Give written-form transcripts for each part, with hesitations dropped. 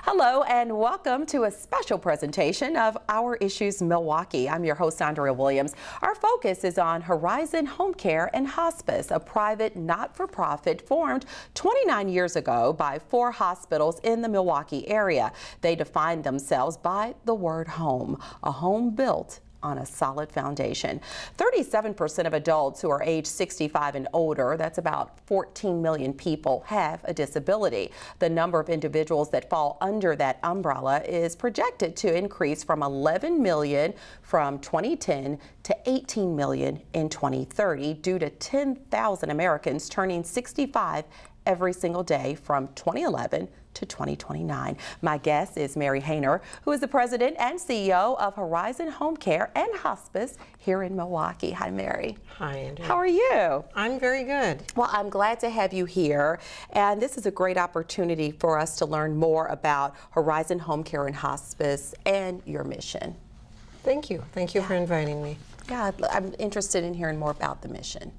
Hello and welcome to a special presentation of Our Issues Milwaukee. I'm your host, Andrea Williams. Our focus is on Horizon Home Care and Hospice, a private not-for-profit formed 29 years ago by 4 hospitals in the Milwaukee area. They define themselves by the word home, a home built on a solid foundation. 37% of adults who are age 65 and older, that's about 14 million people, have a disability. The number of individuals that fall under that umbrella is projected to increase from 11 million from 2010 to 18 million in 2030 due to 10,000 Americans turning 65 every single day from 2011 to 2029. My guest is Mary Haynor, who is the president and CEO of Horizon Home Care and Hospice here in Milwaukee. Hi, Mary. Hi, Andrea. How are you? I'm very good. Well, I'm glad to have you here, and this is a great opportunity for us to learn more about Horizon Home Care and Hospice and your mission. Thank you. Thank you for inviting me. Yeah, I'm interested in hearing more about the mission.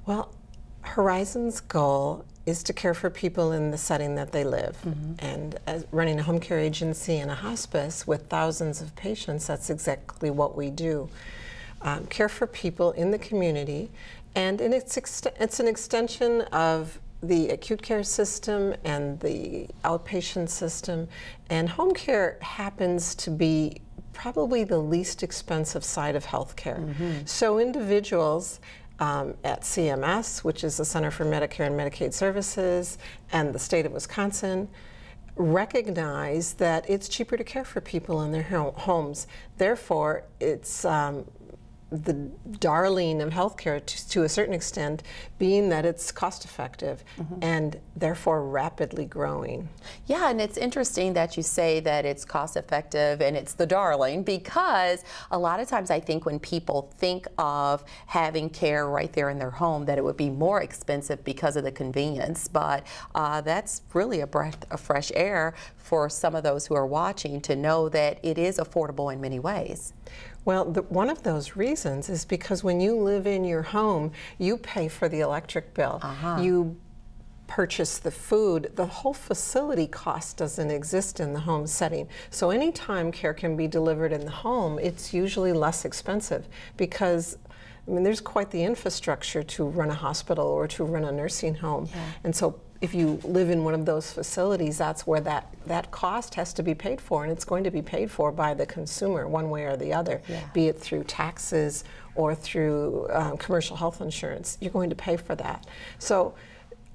Well, Horizon's goal is to care for people in the setting that they live. And as running a home care agency and a hospice with thousands of patients, that's exactly what we do. Care for people in the community, and it's an extension of the acute care system and the outpatient system. And home care happens to be probably the least expensive side of healthcare. So individuals at CMS, which is the Center for Medicare and Medicaid Services, and the state of Wisconsin, recognize that it's cheaper to care for people in their homes. Therefore, it's the darling of healthcare to a certain extent, being that it's cost effective and therefore rapidly growing. Yeah, and it's interesting that you say that it's cost effective and it's the darling, because a lot of times I think when people think of having care right there in their home that it would be more expensive because of the convenience, but that's really a breath of fresh air for some of those who are watching to know that it is affordable in many ways. Well, one of those reasons is because when you live in your home, you pay for the electric bill. You purchase the food. The whole facility cost doesn't exist in the home setting. So anytime care can be delivered in the home, it's usually less expensive because I mean, there's quite the infrastructure to run a hospital or to run a nursing home. And so if you live in one of those facilities, that's where that cost has to be paid for, and it's going to be paid for by the consumer one way or the other, be it through taxes or through commercial health insurance. You're going to pay for that. So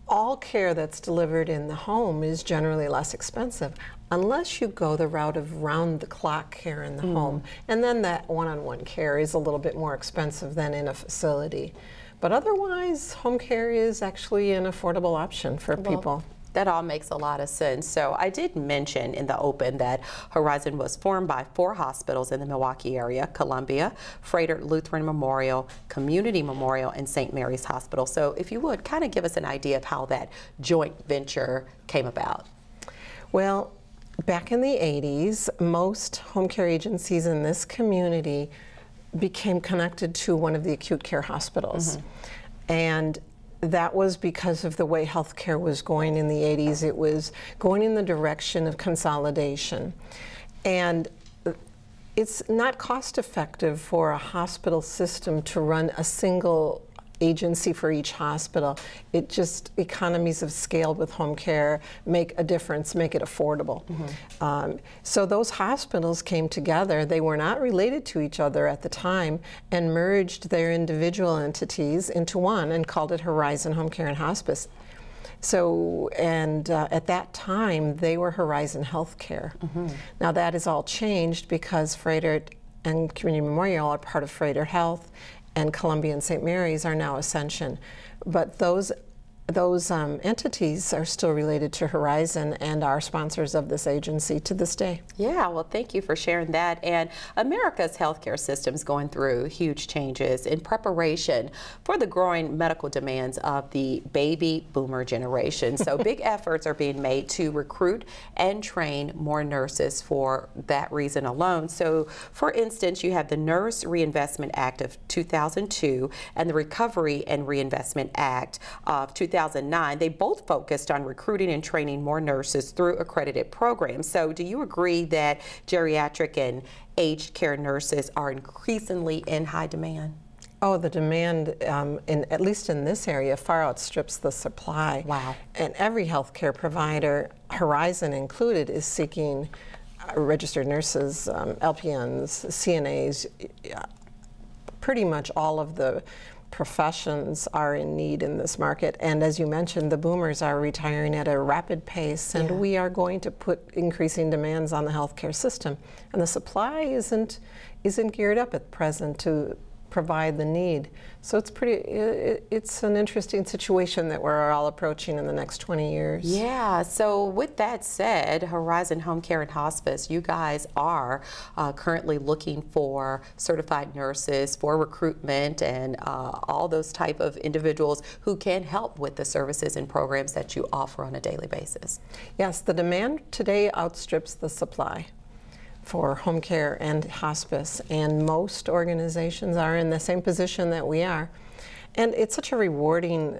all care that's delivered in the home is generally less expensive, unless you go the route of round-the-clock care in the home, and then that one-on-one care is a little bit more expensive than in a facility. But otherwise, home care is actually an affordable option for people. That all makes a lot of sense. So I did mention in the open that Horizon was formed by 4 hospitals in the Milwaukee area: Columbia, Froedtert Lutheran Memorial, Community Memorial, and St. Mary's Hospital. So if you would kind of give us an idea of how that joint venture came about. Well, back in the 80s, most home care agencies in this community became connected to one of the acute care hospitals. And that was because of the way healthcare was going in the 80s. It was going in the direction of consolidation. And it's not cost effective for a hospital system to run a single agency for each hospital. It just, economies of scale with home care make a difference, make it affordable. So those hospitals came together. They were not related to each other at the time, and merged their individual entities into one and called it Horizon Home Care and Hospice. So, and at that time, they were Horizon Health Care. Now that has all changed because Froedtert and Community Memorial are part of Froedtert Health, and Columbia and St. Mary's are now Ascension. But those entities are still related to Horizon and are sponsors of this agency to this day. Yeah, well, thank you for sharing that. And America's healthcare system is going through huge changes in preparation for the growing medical demands of the baby boomer generation. So big efforts are being made to recruit and train more nurses for that reason alone. So, for instance, you have the Nurse Reinvestment Act of 2002 and the Recovery and Reinvestment Act of 2000. 2009, they both focused on recruiting and training more nurses through accredited programs. So do you agree that geriatric and aged care nurses are increasingly in high demand? Oh, the demand, at least in this area, far outstrips the supply. Wow. And every healthcare provider, Horizon included, is seeking registered nurses, LPNs, CNAs. Pretty much all of the professions are in need in this market. And as you mentioned, the boomers are retiring at a rapid pace, and we are going to put increasing demands on the healthcare system. And the supply isn't geared up at present to provide the need. So it's an interesting situation that we're all approaching in the next 20 years. Yeah, so with that said, Horizon Home Care and Hospice, you guys are currently looking for certified nurses for recruitment and all those type of individuals who can help with the services and programs that you offer on a daily basis. Yes, the demand today outstrips the supply for home care and hospice, and most organizations are in the same position that we are. And it's such a rewarding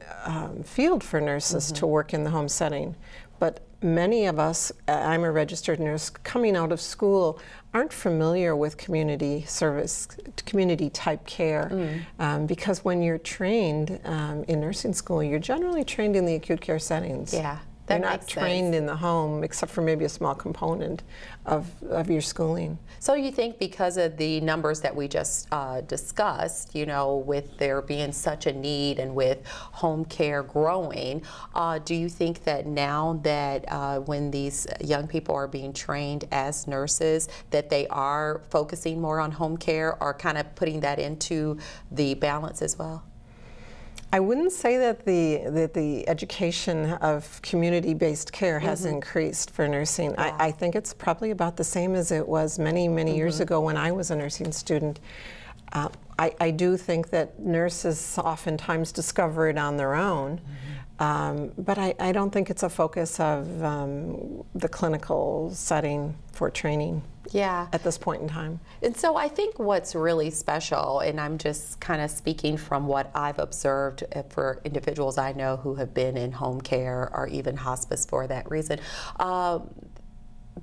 field for nurses to work in the home setting. But many of us, I'm a registered nurse, coming out of school, aren't familiar with community service, community type care, because when you're trained in nursing school, you're generally trained in the acute care settings. Yeah. You're not trained in the home, except for maybe a small component of your schooling. So you think because of the numbers that we just discussed, you know, with there being such a need and with home care growing, do you think that now that when these young people are being trained as nurses, that they are focusing more on home care, or kind of putting that into the balance as well? I wouldn't say that the education of community-based care has increased for nursing. Yeah. I think it's probably about the same as it was many years ago when I was a nursing student. I do think that nurses oftentimes discover it on their own, but I don't think it's a focus of the clinical setting for training. Yeah. At this point in time. And so I think what's really special, and I'm just kind of speaking from what I've observed for individuals I know who have been in home care or even hospice for that reason,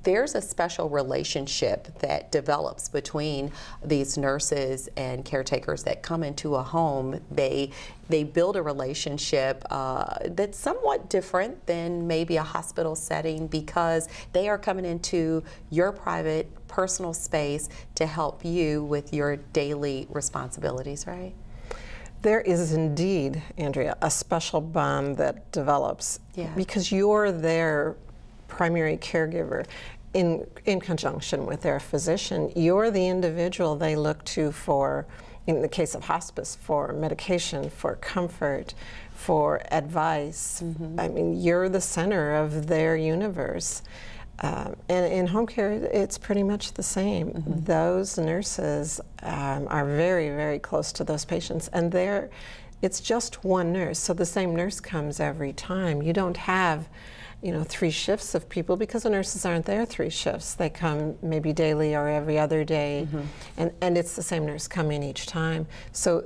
there's a special relationship that develops between these nurses and caretakers that come into a home. They build a relationship that's somewhat different than maybe a hospital setting, because they are coming into your private, personal space to help you with your daily responsibilities, right? There is indeed, Andrea, a special bond that develops because you're their primary caregiver in conjunction with their physician. You're the individual they look to for, in the case of hospice, for medication, for comfort, for advice. I mean, you're the center of their universe. And in home care, it's pretty much the same. Those nurses are very close to those patients, and it's just one nurse, so the same nurse comes every time. You don't have, you know, 3 shifts of people, because the nurses aren't there 3 shifts. They come maybe daily or every other day, and it's the same nurse coming each time. So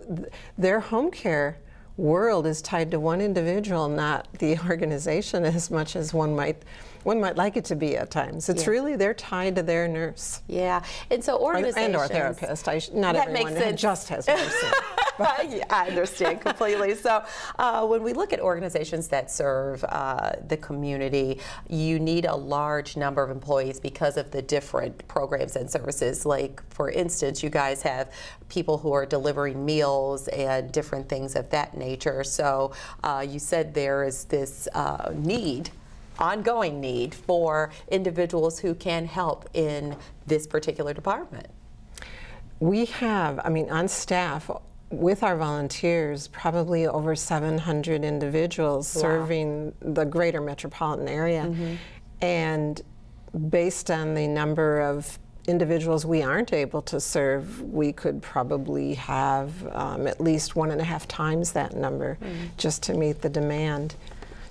their home care world is tied to one individual, not the organization, as much as one might like it to be at times. It's really, they're tied to their nurse. Yeah, and so organizations... And/or therapist. Not everyone just has nursing. Yeah, I understand completely. So when we look at organizations that serve the community, you need a large number of employees because of the different programs and services. Like, for instance, you guys have people who are delivering meals and different things of that nature. So you said there is this ongoing need for individuals who can help in this particular department. We have, I mean, on staff, with our volunteers, probably over 700 individuals serving the greater metropolitan area. And based on the number of individuals we aren't able to serve, we could probably have at least 1.5 times that number just to meet the demand.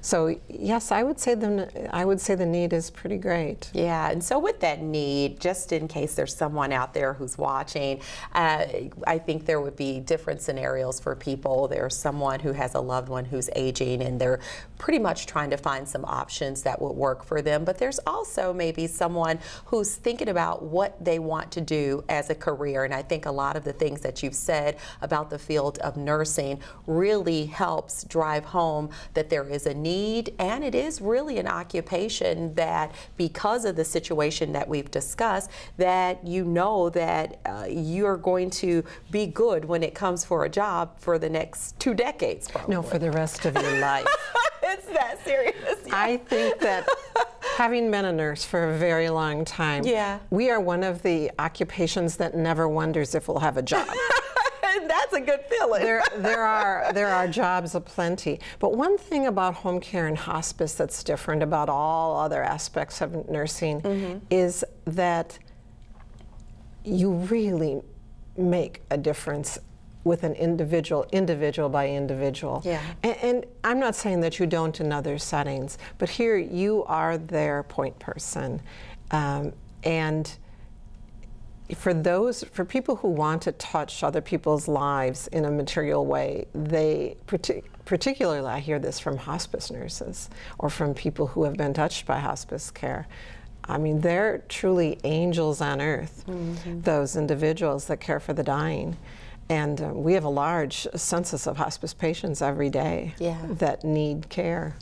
So yes, I would say the need is pretty great. Yeah, and so with that need, just in case there's someone out there who's watching, I think there would be different scenarios for people. There's someone who has a loved one who's aging and they're pretty much trying to find some options that would work for them, but there's also maybe someone who's thinking about what they want to do as a career, and I think a lot of the things that you've said about the field of nursing really helps drive home that there is a need, and it is really an occupation that, because of the situation that we've discussed, that you know that you're going to be good when it comes for a job for the next 2 decades, probably. No, for the rest of your life. It's that serious. Yeah. I think that having been a nurse for a very long time, yeah, we are one of the occupations that never wonders if we'll have a job. And that's a good feeling. There are jobs aplenty. But one thing about home care and hospice that's different about all other aspects of nursing is that you really make a difference with an individual by individual. Yeah. And I'm not saying that you don't in other settings, but here you are their point person. And for people who want to touch other people's lives in a material way, they particularly, I hear this from hospice nurses or from people who have been touched by hospice care. I mean, they're truly angels on earth, those individuals that care for the dying. And we have a large census of hospice patients every day that need care.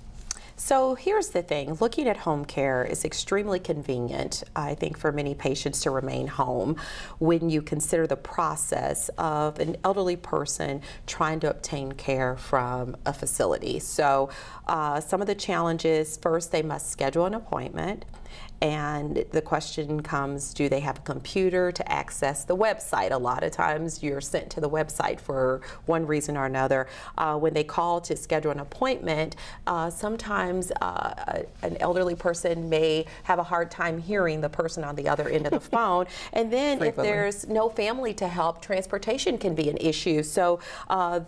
So here's the thing, looking at home care is extremely convenient, I think, for many patients to remain home when you consider the process of an elderly person trying to obtain care from a facility. So some of the challenges, first they must schedule an appointment. And the question comes, do they have a computer to access the website? A lot of times you're sent to the website for one reason or another. When they call to schedule an appointment, sometimes an elderly person may have a hard time hearing the person on the other end of the phone. And then if there's no family to help, transportation can be an issue. So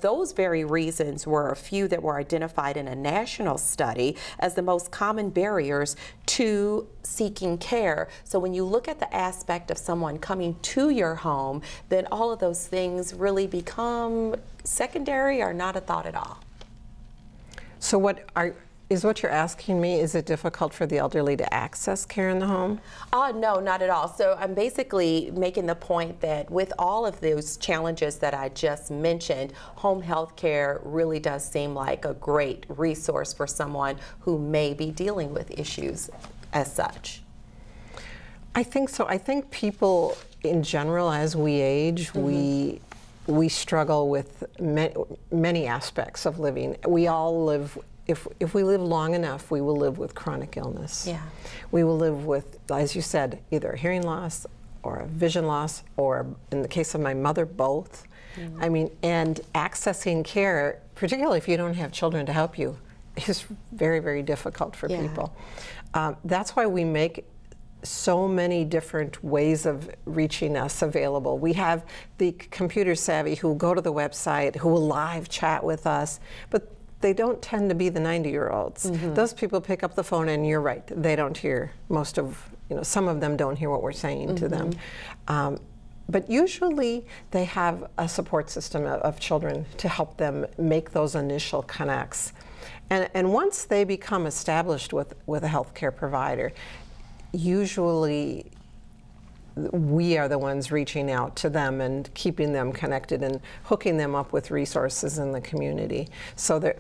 those very reasons were a few that were identified in a national study as the most common barriers to seeking care. So when you look at the aspect of someone coming to your home, then all of those things really become secondary or not a thought at all. So what you're asking me, is it difficult for the elderly to access care in the home? No, not at all. So I'm basically making the point that with all of those challenges that I just mentioned, home health care really does seem like a great resource for someone who may be dealing with issues as such. I think so. I think people in general, as we age, we struggle with many aspects of living. We all live, if we live long enough, we will live with chronic illness. Yeah. We will live with, as you said, either a hearing loss or a vision loss, or in the case of my mother, both. I mean, and accessing care, particularly if you don't have children to help you, is very, very difficult for people. That's why we make so many different ways of reaching us available. We have the computer savvy who go to the website, who will live chat with us, but they don't tend to be the 90-year-olds. Those people pick up the phone, and you're right, they don't hear some of them don't hear what we're saying to them. But usually they have a support system of children to help them make those initial connects. And once they become established with a healthcare provider, usually we are the ones reaching out to them and keeping them connected and hooking them up with resources in the community. So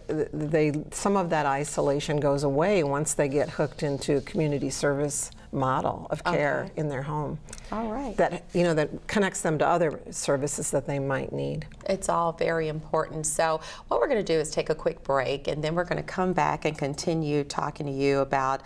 some of that isolation goes away once they get hooked into a community service model of care in their home. All right. That connects them to other services that they might need. It's all very important. So what we're going to do is take a quick break, and then we're going to come back and continue talking to you about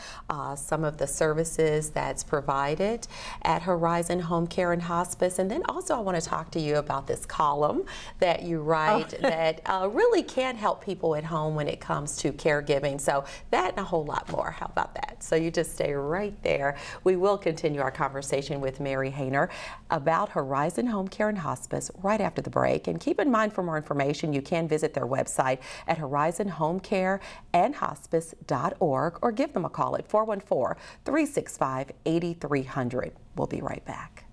some of the services that's provided at Horizon Home Care and Hospice. And then also I want to talk to you about this column that you write that really can help people at home when it comes to caregiving. So that and a whole lot more. How about that? So you just stay right there. We will continue our conversation with Mary Haynor about Horizon Home Care and Hospice right after the break. And keep keep in mind, for more information, you can visit their website at horizonhomecareandhospice.org or give them a call at 414-365-8300. We'll be right back.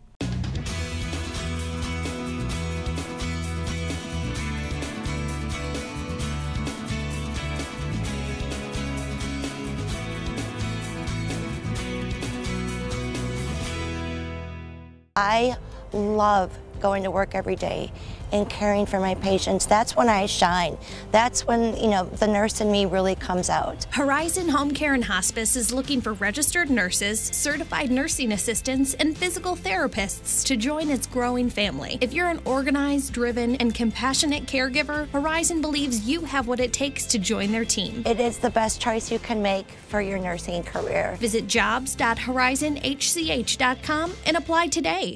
I love going to work every day and caring for my patients. That's when I shine. That's when, the nurse in me really comes out. Horizon Home Care and Hospice is looking for registered nurses, certified nursing assistants, and physical therapists to join its growing family. If you're an organized, driven, and compassionate caregiver, Horizon believes you have what it takes to join their team. It is the best choice you can make for your nursing career. Visit jobs.horizonhch.com and apply today.